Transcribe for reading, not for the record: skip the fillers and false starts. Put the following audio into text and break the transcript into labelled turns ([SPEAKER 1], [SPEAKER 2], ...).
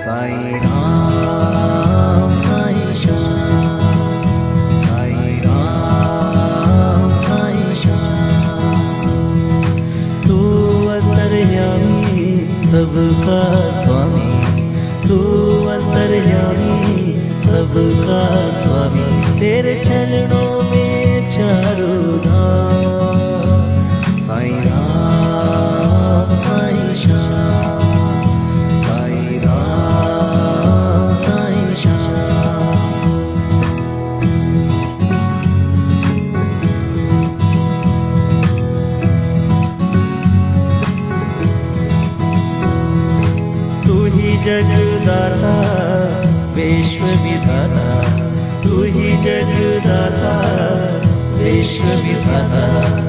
[SPEAKER 1] साई राम साई श्याम, साई राम साई श्याम। तू अंतर्यामी सबका स्वामी, तू अंतर्यामी सबका स्वामी। तेरे चरणों में चारों धाम, साई राम साई श्याम, साई राम साई श्याम। तू ही जगदाता विश्व विधाता, तू ही जगदाता विश्व विधाता।